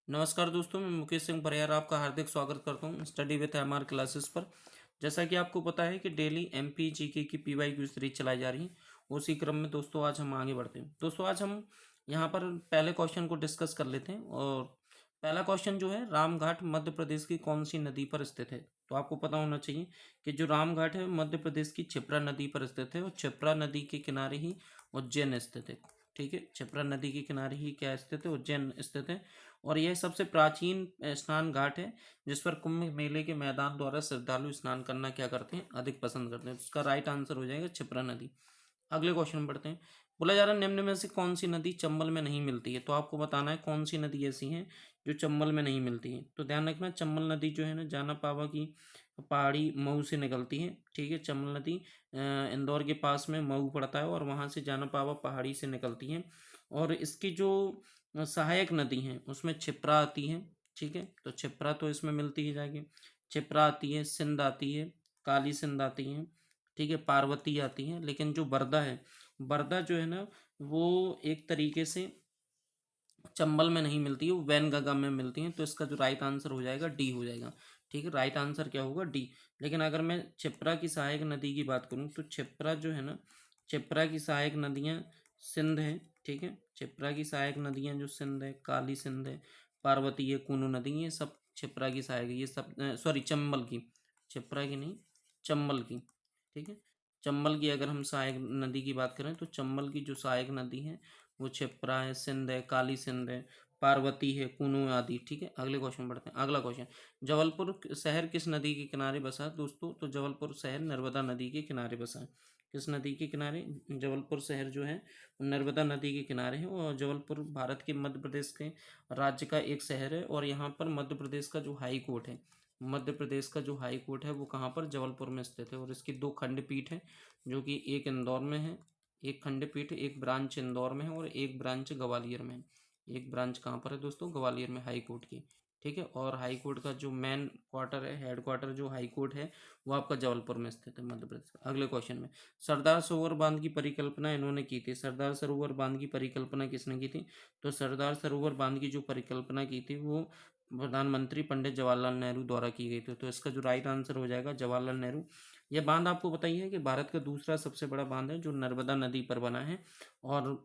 नमस्कार दोस्तों, मैं मुकेश सिंह परियार आपका हार्दिक स्वागत करता हूँ स्टडी विथ एमआर क्लासेस पर। जैसा कि आपको पता है कि डेली एमपी जीके की पीवाईक्यू सीरीज चलाई जा रही है। उसी क्रम में दोस्तों आज हम आगे बढ़ते हैं। दोस्तों आज हम यहाँ पर पहले क्वेश्चन को डिस्कस कर लेते हैं। और पहला क्वेश्चन जो है, रामघाट मध्य प्रदेश की कौन सी नदी पर स्थित है? तो आपको पता होना चाहिए कि जो रामघाट है मध्य प्रदेश की क्षिप्रा नदी पर स्थित है और क्षिप्रा नदी के किनारे ही उज्जैन स्थित है। ठीक है, क्षिप्रा नदी के किनारे ही क्या स्थित है? उज्जैन स्थित है। और यह सबसे प्राचीन स्नान घाट है जिस पर कुंभ मेले के मैदान द्वारा श्रद्धालु स्नान करना क्या करते हैं? अधिक पसंद करते हैं। तो इसका राइट आंसर हो जाएगा क्षिप्रा नदी। अगले क्वेश्चन पढ़ते हैं। बोला जा रहा है निम्न में से कौन सी नदी चंबल में नहीं मिलती है? तो आपको बताना है कौन सी नदी ऐसी है जो चंबल में नहीं मिलती है। तो ध्यान रखना, चंबल नदी जो है ना, जाना पावा की पहाड़ी मऊ से निकलती है। ठीक है, चंबल नदी इंदौर के पास में मऊ पड़ता है और वहाँ से जाना पावा पहाड़ी से निकलती है। और इसकी जो सहायक नदी हैं उसमें क्षिप्रा आती है। ठीक है, तो क्षिप्रा तो इसमें मिलती ही जाएगी। क्षिप्रा आती है, सिंध आती है, काली सिंध आती है। ठीक है, पार्वती आती है। लेकिन जो बरदा है, बरदा जो है ना, वो एक तरीके से चंबल में नहीं मिलती है, वो वैनगंगा में मिलती है। तो इसका जो राइट आंसर हो जाएगा डी हो जाएगा। ठीक है, राइट आंसर क्या होगा? डी। लेकिन अगर मैं क्षिप्रा की सहायक नदी की बात करूं तो क्षिप्रा जो है ना, क्षिप्रा की सहायक नदियां सिंध है। ठीक है, क्षिप्रा की सहायक नदियां जो सिंध है, काली सिंध है, पार्वती है, कूनू नदी, ये सब क्षिप्रा की सहायक, ये सब सॉरी चंबल की, क्षिप्रा की नहीं, चंबल की। ठीक है, चंबल की अगर हम सहायक नदी की बात करें तो चंबल की जो सहायक नदी है वो क्षिप्रा है, सिंध है, काली सिंध है, पार्वती है, कुनू आदि। ठीक है, अगले क्वेश्चन पढ़ते हैं। अगला क्वेश्चन, जबलपुर शहर किस नदी के किनारे बसा है? दोस्तों, तो जबलपुर शहर नर्मदा नदी के किनारे बसा है। किस नदी के किनारे? जबलपुर शहर जो है वो नर्मदा नदी के किनारे है। और जबलपुर भारत के मध्य प्रदेश के राज्य का एक शहर है। और यहाँ पर मध्य प्रदेश का जो हाई कोर्ट है, मध्य प्रदेश का जो हाई कोर्ट है वो कहाँ पर? जबलपुर में स्थित है। और इसकी दो खंडपीठ है, जो कि एक इंदौर में है, एक खंडपीठ, एक ब्रांच इंदौर में है और एक ब्रांच ग्वालियर में है। एक ब्रांच कहाँ पर है दोस्तों? ग्वालियर में, हाई कोर्ट की। ठीक है, और हाई कोर्ट का जो मेन क्वार्टर है, हेड क्वार्टर जो हाई कोर्ट है, वो आपका जबलपुर में स्थित है, मध्य प्रदेश। अगले क्वेश्चन में, सरदार सरोवर बांध की परिकल्पना इन्होंने की थी। सरदार सरोवर बांध की परिकल्पना किसने की थी? तो सरदार सरोवर बांध की जो परिकल्पना की थी वो प्रधानमंत्री पंडित जवाहरलाल नेहरू द्वारा की गई थी। तो इसका जो राइट आंसर हो जाएगा जवाहरलाल नेहरू। यह बांध आपको बताइए कि भारत का दूसरा सबसे बड़ा बांध है जो नर्मदा नदी पर बना है। और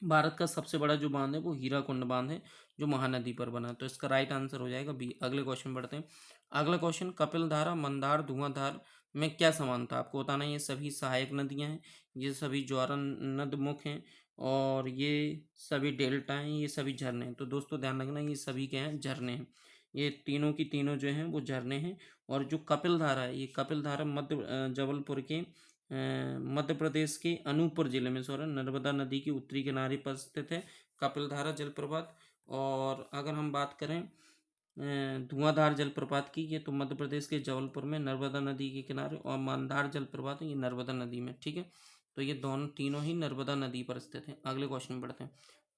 भारत का सबसे बड़ा जो बांध है वो हीराकुंड बांध है जो महानदी पर बना है। तो इसका राइट आंसर हो जाएगा बी। अगले क्वेश्चन बढ़ते हैं। अगला क्वेश्चन, कपिलधारा, मंदार, धुआंधार में क्या समानता? आपको बताना है ये सभी सहायक नदियां हैं, ये सभी ज्वारन नदमुख हैं और ये सभी डेल्टा हैं, ये सभी झरने हैं। तो दोस्तों ध्यान रखना, ये सभी क्या हैं? झरने हैं। ये तीनों की तीनों जो हैं वो झरने हैं। और जो कपिलधारा है, ये कपिलधारा जबलपुर के मध्य प्रदेश के अनूपपुर जिले में, सॉरी, नर्मदा नदी के उत्तरी किनारे पर स्थित है कपिलधारा जलप्रपात। और अगर हम बात करें धुआंधार जलप्रपात की, ये तो मध्य प्रदेश के जबलपुर में नर्मदा नदी के किनारे। और मंदार जलप्रपात ये नर्मदा नदी में। ठीक है, तो ये दोनों तीनों ही नर्मदा नदी पर स्थित है। अगले क्वेश्चन बढ़ते हैं।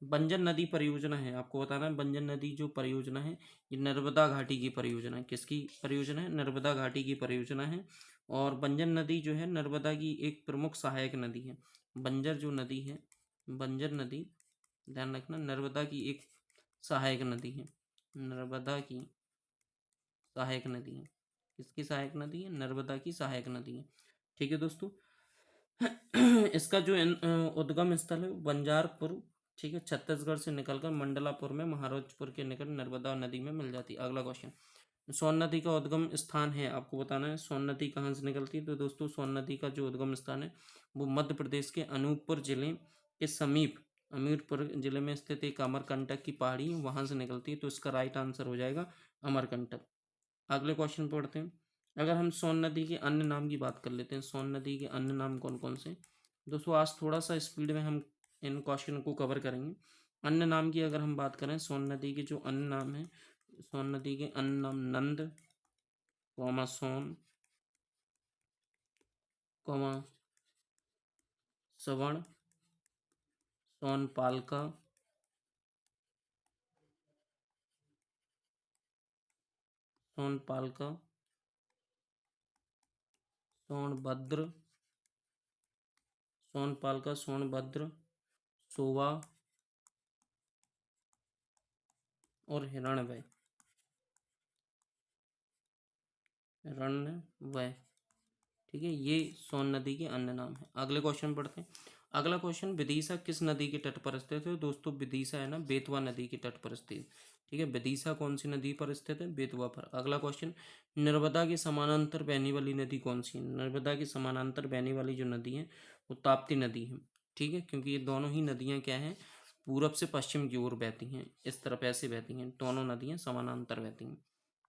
बंजर नदी परियोजना है, आपको बताना है बंजर नदी जो परियोजना है ये नर्मदा घाटी की परियोजना है। किसकी परियोजना है? नर्मदा घाटी की परियोजना है। और बंजर नदी जो है नर्मदा की एक प्रमुख सहायक नदी है। बंजर जो नदी है, बंजर नदी, ध्यान रखना, नर्मदा की एक सहायक नदी है। नर्मदा की सहायक नदी है। किसकी सहायक नदी है? नर्मदा की सहायक नदी है। ठीक है दोस्तों, इसका जो उद्गम स्थल है वो बंजारपुर। ठीक है, छत्तीसगढ़ से निकलकर मंडलापुर में महाराजपुर के निकट नर्मदा नदी में मिल जाती है। अगला क्वेश्चन, सोन नदी का उद्गम स्थान है, आपको बताना है सोन नदी कहाँ से निकलती है। तो दोस्तों सोन नदी का जो उद्गम स्थान है वो मध्य प्रदेश के अनूपपुर जिले के समीप, अमीरपुर जिले में स्थित एक अमरकंटक की पहाड़ी वहां से निकलती है। तो इसका राइट आंसर हो जाएगा अमरकंटक। अगले क्वेश्चन पढ़ते हैं। अगर हम सोन नदी के अन्य नाम की बात कर लेते हैं, सोन नदी के अन्य नाम कौन कौन से? दोस्तों आज थोड़ा सा स्पीड में हम इन क्वेश्चन को कवर करेंगे। अन्य नाम की अगर हम बात करें, सोन नदी के जो अन्य नाम है, सोन नदी के अन्य नाम नंद, सोन, सवर्ण, सोनपालका, सोनपालका, सोनभद्र, सोनपालका, सोनभद्र, सोवा, और हिरण्मय। हिरण्मय, ठीक है, ये सोन नदी के अन्य नाम है। अगले क्वेश्चन पढ़ते हैं। अगला क्वेश्चन, विदिशा किस नदी के तट पर स्थित है? दोस्तों विदिशा है ना बेतवा नदी के तट पर स्थित, ठीक है। विदिशा कौन सी नदी पर स्थित है? बेतवा पर। अगला क्वेश्चन, नर्मदा के समानांतर बहने वाली नदी कौन सी है? नर्मदा के समानांतर बहने वाली जो नदी है वो ताप्ती नदी है, ठीक है, क्योंकि ये दोनों ही नदियां क्या हैं, पूरब से पश्चिम की ओर बहती हैं, इस तरफ ऐसे बहती हैं, दोनों नदियां समानांतर बहती हैं।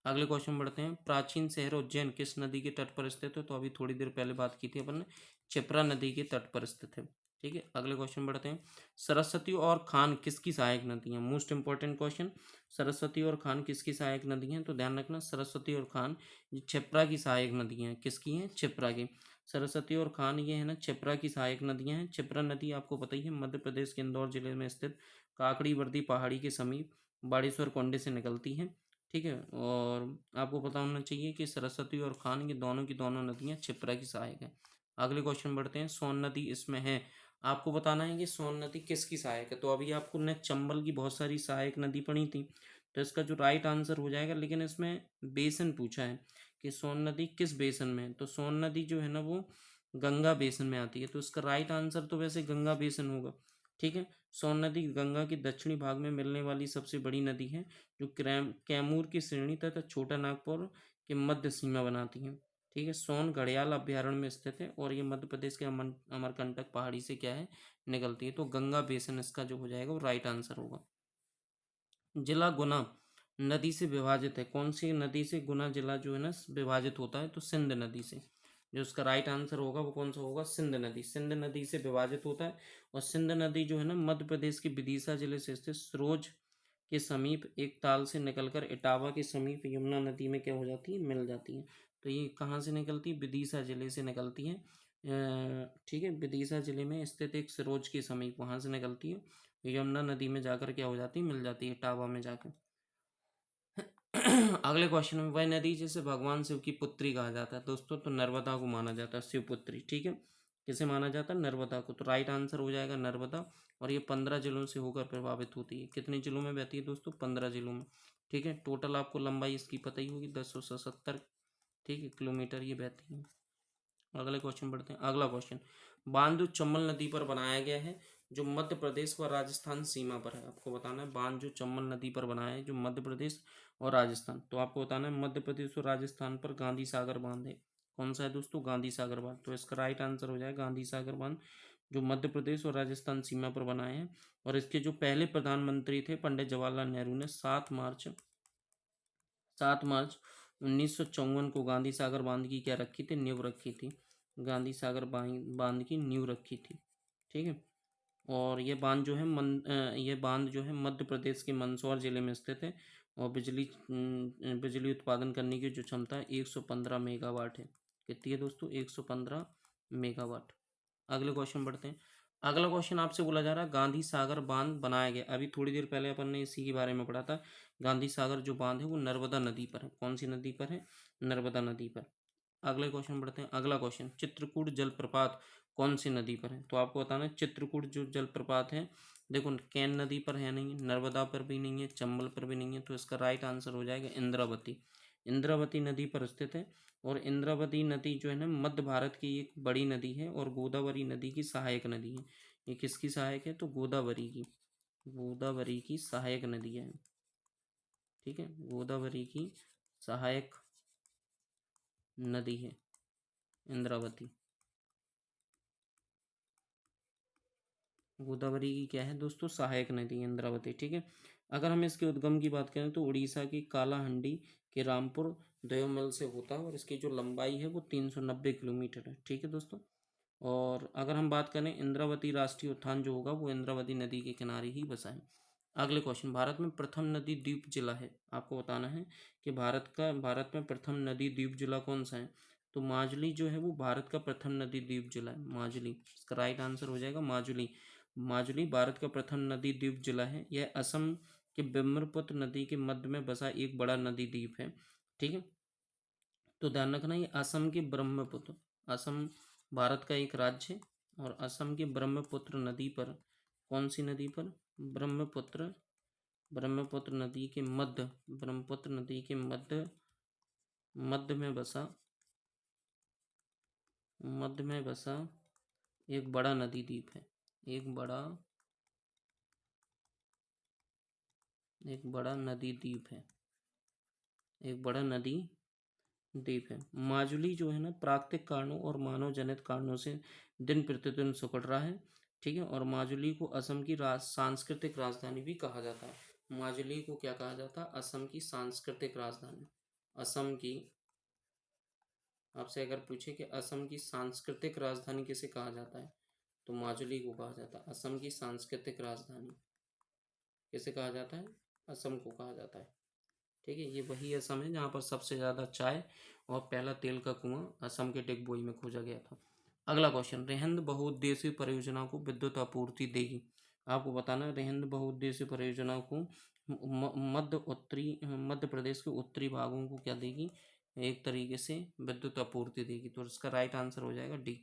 अगले क्वेश्चन बढ़ते हैं। प्राचीन शहर उज्जैन किस नदी के तट पर स्थित है? तो अभी थोड़ी देर पहले बात की थी अपन ने, क्षिप्रा नदी के तट पर स्थित है, ठीक है। अगले क्वेश्चन बढ़ते हैं। सरस्वती और खान किसकी सहायक नदी है? मोस्ट इंपॉर्टेंट क्वेश्चन, सरस्वती और खान किसकी सहायक नदी है? तो ध्यान रखना, सरस्वती और खान ये क्षिप्रा की सहायक नदी हैं। किसकी हैं? क्षिप्रा की। सरस्वती और खान ये है ना क्षिप्रा की सहायक नदियां हैं। क्षिप्रा नदी आपको पता ही है, मध्य प्रदेश के इंदौर जिले में स्थित काकड़ी वर्दी पहाड़ी के समीप बाड़ेश्वर कोंडे से निकलती है, ठीक है। और आपको पता होना चाहिए कि सरस्वती और खान ये दोनों की दोनों नदियां क्षिप्रा की सहायक है। अगले क्वेश्चन बढ़ते हैं। सोन नदी इसमें है, आपको बताना है कि सोन नदी किसकी सहायक है। तो अभी आपको ने चंबल की बहुत सारी सहायक नदी पढ़ी थी, तो इसका जो राइट आंसर हो जाएगा, लेकिन इसमें बेसन पूछा है कि सोन नदी किस बेसन में है, तो सोन नदी जो है ना वो गंगा बेसन में आती है, तो इसका राइट आंसर तो वैसे गंगा बेसन होगा, ठीक है। सोन नदी गंगा के दक्षिणी भाग में मिलने वाली सबसे बड़ी नदी है, जो कैमूर की श्रेणी तथा छोटा नागपुर के मध्य सीमा बनाती है, ठीक है। सोन घड़ियाल अभ्यारण्य में स्थित है और ये मध्य प्रदेश के अमरकंटक पहाड़ी से क्या है, निकलती है। तो गंगा बेसिन इसका जो हो जाएगा वो राइट आंसर होगा। जिला गुना नदी से विभाजित है, कौन सी नदी से गुना जिला जो है ना विभाजित होता है? तो सिंध नदी से। जो उसका राइट आंसर होगा वो कौन सा होगा? सिंध नदी। सिंध नदी से विभाजित होता है, और सिंध नदी जो है ना मध्य प्रदेश के विदिशा जिले से स्थित सरोज के समीप एक ताल से निकलकर इटावा के समीप यमुना नदी में क्या हो जाती है, मिल जाती है। तो ये कहाँ से निकलती है? विदिशा जिले से निकलती है, ठीक है। विदिशा जिले में स्थित एक सरोज के समीप वहां से निकलती है, यमुना नदी में जाकर क्या हो जाती है, मिल जाती है इटावा में जाकर। अगले क्वेश्चन में, वह नदी जिसे भगवान शिव की पुत्री कहा जाता है? दोस्तों तो नर्मदा को माना जाता है शिवपुत्री, ठीक है। किसे माना जाता है? नर्मदा को। तो राइट आंसर हो जाएगा नर्मदा, और ये 15 जिलों से होकर प्रभावित होती है। कितने जिलों में बहती है दोस्तों? 15 जिलों में, ठीक है। टोटल आपको लंबाई इसकी पता ही होगी, 1077, ठीक है, किलोमीटर ये बहती है। अगले क्वेश्चन बढ़ते हैं। अगला क्वेश्चन, बांध जो चंबल नदी पर बनाया गया है, जो मध्य प्रदेश व राजस्थान सीमा पर है, आपको बताना है। बांध जो चंबल नदी पर बनाया है जो मध्य प्रदेश और राजस्थान, तो आपको बताना है मध्य प्रदेश और राजस्थान पर गांधी सागर बांध है। कौन सा है दोस्तों? गांधी सागर बांध। तो इसका राइट आंसर हो जाएगा गांधी सागर बांध, जो मध्य प्रदेश और राजस्थान सीमा पर बनाए हैं। और इसके जो पहले प्रधानमंत्री थे पंडित जवाहरलाल नेहरू ने 7 मार्च 1954 को गांधी सागर बांध की क्या रखी थी? नींव रखी थी। गांधी सागर बांध की नींव रखी थी, ठीक है। और ये बांध जो है मध्य प्रदेश के मंदसौर जिले में स्थित है, और बिजली उत्पादन करने की जो क्षमता है 115 मेगावाट है। कितनी है दोस्तों? 115 मेगावाट। अगले क्वेश्चन बढ़ते हैं। अगला क्वेश्चन आपसे बोला जा रहा है, गांधी सागर बांध बनाया गया, अभी थोड़ी देर पहले अपन ने इसी के बारे में पढ़ा था। गांधी सागर जो बांध है वो नर्मदा नदी पर है। कौन सी नदी पर है? नर्मदा नदी पर। अगले क्वेश्चन बढ़ते हैं। अगला क्वेश्चन, चित्रकूट जलप्रपात कौन सी नदी पर है? तो आपको बताना है चित्रकूट जो जलप्रपात है, देखो कैन नदी पर है नहीं, नर्मदा पर भी नहीं है, चंबल पर भी नहीं है, तो इसका राइट आंसर हो जाएगा इंद्रावती। इंद्रावती नदी पर स्थित है, और इंद्रावती नदी जो है ना मध्य भारत की एक बड़ी नदी है और गोदावरी नदी की सहायक नदी है। ये किसकी सहायक है? तो गोदावरी की। गोदावरी की सहायक नदी है, ठीक है। गोदावरी की सहायक नदी है इंद्रावती। गोदावरी की क्या है दोस्तों? सहायक नदी इंद्रावती, ठीक है। अगर हम इसके उद्गम की बात करें तो उड़ीसा की कालाहंडी के रामपुर दयोमल से होता है, और इसकी जो लंबाई है वो 390 किलोमीटर है, ठीक है दोस्तों। और अगर हम बात करें इंद्रावती राष्ट्रीय उद्यान जो होगा वो इंद्रावती नदी के किनारे ही बसा है। अगले क्वेश्चन, भारत में प्रथम नदी द्वीप जिला है, आपको बताना है कि भारत में प्रथम नदी द्वीप जिला कौन सा है? तो माजुली जो है वो भारत का प्रथम नदी द्वीप जिला है, माजुली। इसका राइट आंसर हो जाएगा माजुली। माजुली भारत का प्रथम नदी द्वीप जिला है। यह असम के ब्रह्मपुत्र नदी के मध्य में बसा एक बड़ा नदी द्वीप है, ठीक है। तो ध्यान रखना, ये असम के ब्रह्मपुत्र, असम भारत का एक राज्य है, और असम के ब्रह्मपुत्र नदी पर, कौन सी नदी पर? ब्रह्मपुत्र ब्रह्मपुत्र नदी के मध्य, ब्रह्मपुत्र नदी के मध्य, मध्य में बसा, मध्य में बसा एक बड़ा नदी द्वीप है। एक बड़ा, एक बड़ा नदी द्वीप है। एक बड़ा नदी द्वीप है। माजुली जो है ना, प्राकृतिक कारणों और मानव जनित कारणों से दिन प्रतिदिन सिकुड़ रहा है। ठीक है, और माजुली को असम की सांस्कृतिक राजधानी भी कहा जाता है। माजुली को क्या कहा जाता है? असम की सांस्कृतिक राजधानी। असम की, आपसे अगर पूछे कि असम की सांस्कृतिक राजधानी किसे कहा जाता है, तो माजुली को कहा जाता है। असम की सांस्कृतिक राजधानी किसे कहा जाता है? असम को कहा जाता है। ठीक है, ये वही असम है जहाँ पर सबसे ज़्यादा चाय और पहला तेल का कुआं असम के डिगबोई में खोजा गया था। अगला क्वेश्चन, रेहंद बहुउद्देशीय परियोजना को विद्युत आपूर्ति देगी। आपको बताना है रेहंद बहुउद्देशीय परियोजना को मध्य प्रदेश के उत्तरी भागों को क्या देगी? एक तरीके से विद्युत आपूर्ति देगी। तो इसका राइट आंसर हो जाएगा डी।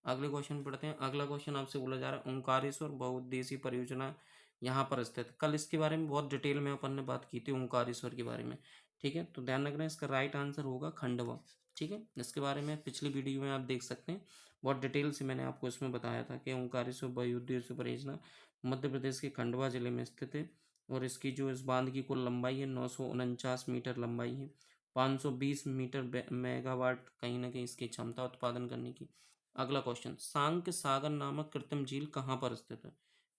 अगले क्वेश्चन पढ़ते हैं। अगला क्वेश्चन आपसे बोला जा रहा है ओंकारेश्वर बहुउद्देशीय परियोजना यहाँ पर स्थित। कल इसके बारे में बहुत डिटेल में अपन ने बात की थी ओंकारेश्वर के बारे में। ठीक है, तो ध्यान रखना इसका राइट आंसर होगा खंडवा। ठीक है, इसके बारे में पिछली वीडियो में आप देख सकते हैं, बहुत डिटेल से मैंने आपको इसमें बताया था कि ओंकारेश्वर बहुउद्देशीय परियोजना मध्य प्रदेश के खंडवा जिले में स्थित है। और इसकी जो इस बांध की कुल लंबाई है 949 मीटर लंबाई है। 520 मीटर मेगावाट कहीं ना कहीं इसकी क्षमता उत्पादन करने की। अगला क्वेश्चन, सांक सागर नामक कृत्रिम झील कहाँ पर स्थित है?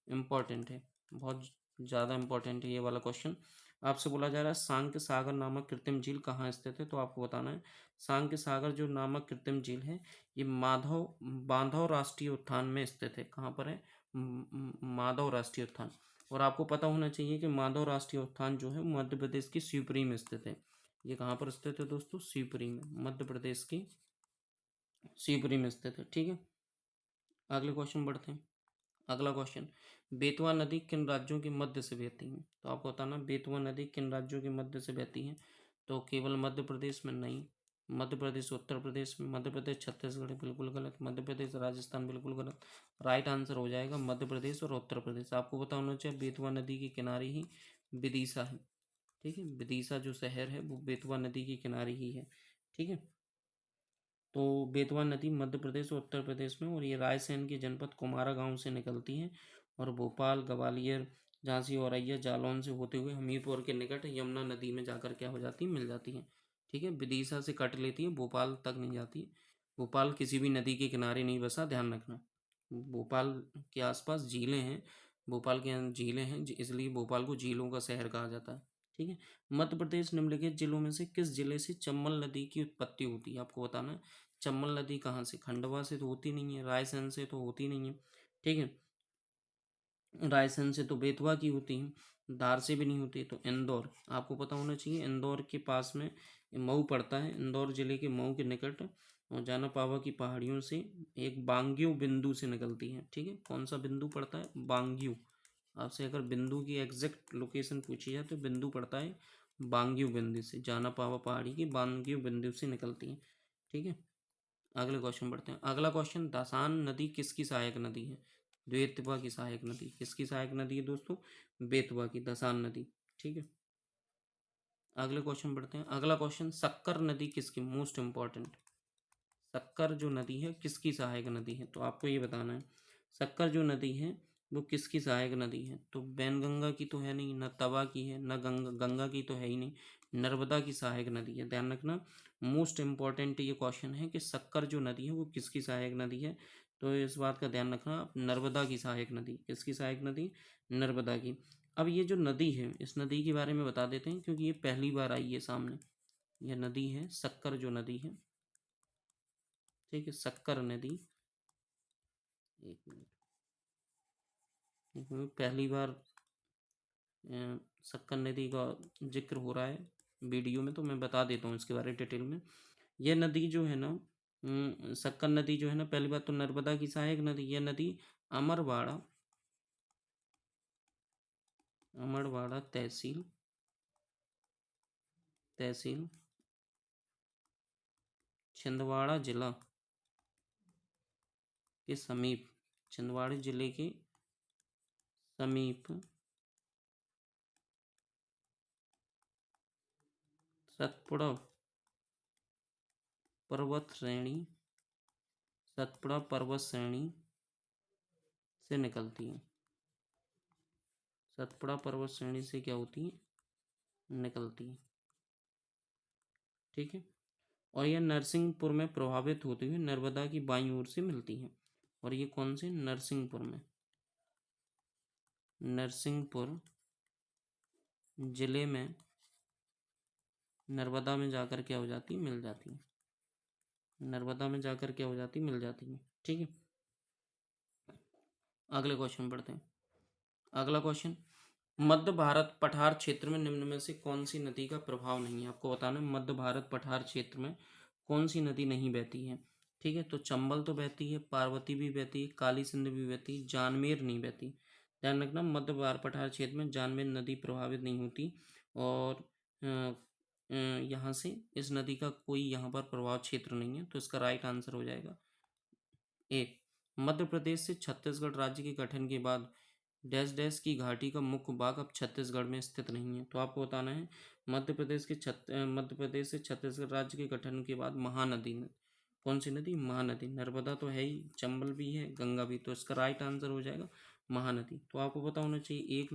इम्पॉर्टेंट है, बहुत ज़्यादा इम्पोर्टेंट है ये वाला क्वेश्चन। आपसे बोला जा रहा है सांक्य सागर नामक कृत्रिम झील कहाँ स्थित है, तो आपको बताना है सांक्य सागर जो नामक कृत्रिम झील है ये माधव बांधव राष्ट्रीय उद्यान में स्थित है। कहाँ पर है? माधव राष्ट्रीय उद्यान। और आपको पता होना चाहिए कि माधव राष्ट्रीय उद्यान जो है मध्य प्रदेश की शिवपुरी में स्थित है। ये कहाँ पर स्थित है दोस्तों? शिवपुरी में, मध्य प्रदेश की शिवपुरी में स्थित है। ठीक है, अगले क्वेश्चन बढ़ते हैं। अगला क्वेश्चन, बेतवा नदी किन राज्यों के मध्य से बहती है? तो आपको बताना बेतवा नदी किन राज्यों के मध्य से बहती है। तो केवल मध्य प्रदेश में नहीं, मध्य प्रदेश उत्तर प्रदेश में, मध्य प्रदेश छत्तीसगढ़ बिल्कुल गलत, मध्य प्रदेश राजस्थान बिल्कुल गलत। राइट आंसर हो जाएगा मध्य प्रदेश और उत्तर प्रदेश। आपको पता होना चाहिए बेतवा नदी के किनारे ही विदिशा है। ठीक है, विदिशा जो शहर है वो बेतवा नदी के किनारे ही है। ठीक है, तो बेतवा नदी मध्य प्रदेश और उत्तर प्रदेश में, और ये रायसेन के जनपद कुमारा गांव से निकलती है और भोपाल, ग्वालियर, झांसी, औरैया, जालौन से होते हुए हमीरपुर के निकट यमुना नदी में जाकर क्या हो जाती है? मिल जाती है। ठीक है, विदिशा से कट लेती है, भोपाल तक नहीं जाती। भोपाल किसी भी नदी के किनारे नहीं बसा, ध्यान रखना। भोपाल के आसपास झीलें हैं, भोपाल के यहाँ झीलें हैं, इसलिए भोपाल को झीलों का शहर कहा जाता है। ठीक है, मध्य प्रदेश निम्नलिखित जिलों में से किस जिले से चंबल नदी की उत्पत्ति होती है? आपको बताना है चंबल नदी कहाँ से? खंडवा से तो होती नहीं है, रायसेन से तो होती नहीं है। ठीक है, रायसेन से तो बेतवा की होती है, धार से भी नहीं होती। तो इंदौर, आपको पता होना चाहिए इंदौर के पास में मऊ पड़ता है। इंदौर जिले के मऊ के निकट और जाना पावा की पहाड़ियों से एक बांग्यू बिंदु से निकलती है। ठीक है, कौन सा बिंदु पड़ता है? बांग्यू। आपसे अगर बिंदु की एग्जैक्ट लोकेशन पूछी जाए तो बिंदु पड़ता है बांग्यू बिंदु से, जाना पावा पहाड़ी की बांग्यू बिंदु से निकलती है। ठीक है, अगले क्वेश्चन बढ़ते हैं। अगला क्वेश्चन, दासान नदी किसकी सहायक नदी है? बेतवा की सहायक नदी। किसकी सहायक नदी है दोस्तों? बेतवा की, दासान नदी। ठीक है, अगले क्वेश्चन बढ़ते हैं। अगला क्वेश्चन, शक्कर नदी किसकी? मोस्ट इंपॉर्टेंट, शक्कर जो नदी है किसकी सहायक नदी है? तो आपको ये बताना है शक्कर जो नदी है वो किसकी सहायक नदी है। तो बैनगंगा की तो है नहीं, न तवा की है, न गंगा की तो है ही नहीं, नर्मदा की सहायक नदी है। ध्यान रखना, मोस्ट इंपॉर्टेंट ये क्वेश्चन है कि शक्कर जो नदी है वो किसकी सहायक नदी है। तो इस बात का ध्यान रखना, नर्मदा की सहायक नदी। किसकी सहायक नदी? नर्मदा की। अब ये जो नदी है इस नदी के बारे में बता देते हैं क्योंकि ये पहली बार आई है सामने। यह नदी है शक्कर जो नदी है। ठीक है, शक्कर नदी, एक मिनट, पहली बार शक्कर नदी का जिक्र हो रहा है वीडियो में, तो मैं बता देता हूँ इसके बारे में डिटेल में। यह नदी जो है ना, शक्कर नदी जो है ना, पहली बात तो नर्मदा की सहायक नदी। यह नदी अमरवाड़ा, अमरवाड़ा तहसील, तहसील छिंदवाड़ा जिला के समीप, छिंदवाड़ा जिले के समीप सतपुड़ा पर्वत श्रेणी, सतपुड़ा पर्वत श्रेणी से निकलती है। सतपुड़ा पर्वत श्रेणी से क्या होती है? निकलती है। ठीक है। और यह नरसिंहपुर में प्रभावित होते हुए नर्मदा की बाईं ओर से मिलती है। और ये कौन से? नरसिंहपुर में, नरसिंहपुर जिले में नर्मदा में जाकर क्या हो जाती है? मिल जाती है। नर्मदा में जाकर क्या हो जाती है? मिल जाती है। ठीक है। अगले क्वेश्चन पढ़ते हैं। अगला क्वेश्चन, मध्य भारत पठार क्षेत्र में निम्न में से कौन सी नदी का प्रभाव नहीं है? आपको बताना है मध्य भारत पठार क्षेत्र में कौन सी नदी नहीं बहती है। ठीक है। तो चंबल तो बहती है, पार्वती भी बहती है, काली सिंध भी बहती है, जानमेर नहीं बहती। ध्यान रखना, मध्य भारत पठार क्षेत्र में जानमेर नदी प्रभावित नहीं होती। और यहाँ से इस नदी का कोई यहाँ पर प्रभाव क्षेत्र नहीं है। तो इसका राइट आंसर हो जाएगा एक। मध्य प्रदेश से छत्तीसगढ़ राज्य के गठन के बाद डैश डैश की घाटी का मुख्य भाग अब छत्तीसगढ़ में स्थित नहीं है। तो आपको बताना है मध्य प्रदेश से छत्तीसगढ़ राज्य के गठन के बाद महानदी कौन सी नदी? महानदी। नर्मदा तो है ही, चंबल भी है, गंगा भी। तो इसका राइट आंसर हो जाएगा महानदी। तो आपको पता होना चाहिए 1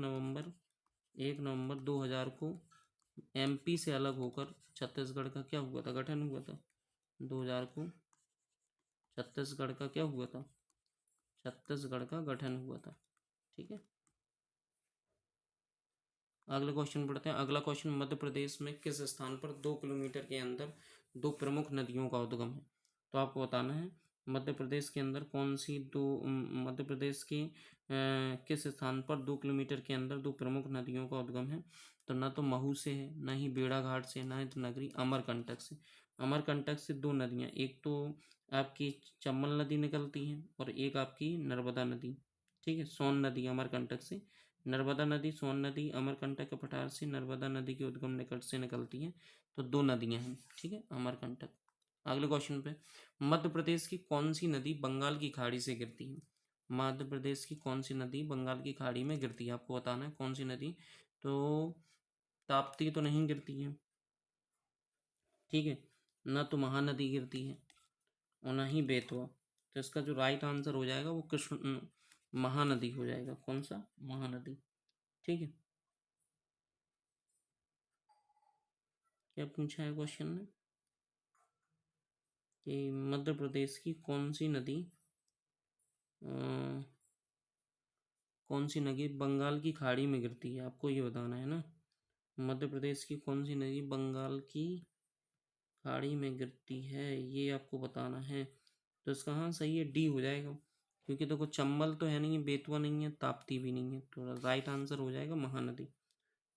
नवंबर 2000 को एमपी से अलग होकर छत्तीसगढ़ का क्या हुआ था? गठन हुआ था। 2000 को छत्तीसगढ़ का क्या हुआ था? छत्तीसगढ़ का गठन हुआ था। ठीक है। अगला क्वेश्चन पढ़ते हैं। अगला क्वेश्चन, मध्य प्रदेश में किस स्थान पर 2 किलोमीटर के अंदर दो प्रमुख नदियों का उद्गम है? तो आपको बताना है मध्य प्रदेश के अंदर कौन सी दो मध्य प्रदेश के किस स्थान पर 2 किलोमीटर के अंदर दो प्रमुख नदियों का उद्गम है? तो ना तो महू से है, ना ही बेड़ाघाट से, ना ही तो नगरी अमरकंटक से। अमरकंटक से दो नदियाँ, एक तो आपकी चंबल नदी निकलती है और एक आपकी नर्मदा नदी। ठीक है। सोन नदी अमरकंटक से, नर्मदा नदी, सोन नदी अमरकंटक के पठार से नर्मदा नदी के उद्गम निकट से निकलती हैं। तो दो नदियां हैं। ठीक है। अमरकंटक। अगले क्वेश्चन पे, मध्य प्रदेश की कौन सी नदी बंगाल की खाड़ी से गिरती है? मध्य प्रदेश की कौन सी नदी बंगाल की खाड़ी में गिरती है? आपको बताना है कौन सी नदी। तो ताप्ती तो नहीं गिरती है। ठीक है। न तो महानदी गिरती है और ना ही बेतवा। तो इसका जो राइट आंसर हो जाएगा वो कृष्ण महानदी हो जाएगा। कौन सा? महानदी। ठीक है। क्या पूछा है क्वेश्चन ने कि मध्य प्रदेश की कौन सी नदी बंगाल की खाड़ी में गिरती है? आपको ये बताना है ना। मध्य प्रदेश की कौन सी नदी बंगाल की खाड़ी में गिरती है, ये आपको बताना है। तो इसका हाँ सही है, डी हो जाएगा। क्योंकि देखो चंबल तो है नहीं, बेतवा नहीं है, ताप्ती भी नहीं है। तो राइट आंसर हो जाएगा महानदी।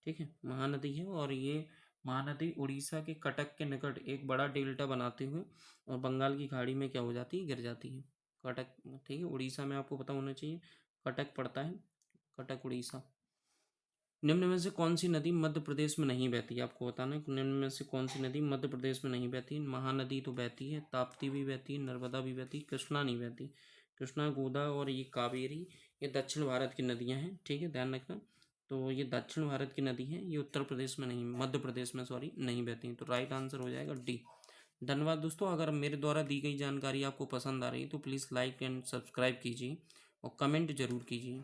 ठीक है। महानदी है और ये महानदी उड़ीसा के कटक के निकट एक बड़ा डेल्टा बनाते हुए और बंगाल की खाड़ी में क्या हो जाती है? गिर जाती है। कटक। ठीक है। उड़ीसा में आपको पता होना चाहिए कटक पड़ता है। कटक उड़ीसा। निम्न में से कौन सी नदी मध्य प्रदेश में नहीं बहती? आपको बताना है निम्न में से कौन सी नदी मध्य प्रदेश में नहीं बहती। महानदी तो बहती है, ताप्ती भी बहती है, नर्मदा भी बहती, कृष्णा नहीं बहती। कृष्णा, गोदा और ये कावेरी, ये दक्षिण भारत की नदियां हैं। ठीक है। ध्यान रखना। तो ये दक्षिण भारत की नदी है, ये उत्तर प्रदेश में नहीं, मध्य प्रदेश में सॉरी नहीं बहती। तो राइट आंसर हो जाएगा डी। धन्यवाद दोस्तों। अगर मेरे द्वारा दी गई जानकारी आपको पसंद आ रही है तो प्लीज़ लाइक एंड सब्सक्राइब कीजिए और कमेंट जरूर कीजिए।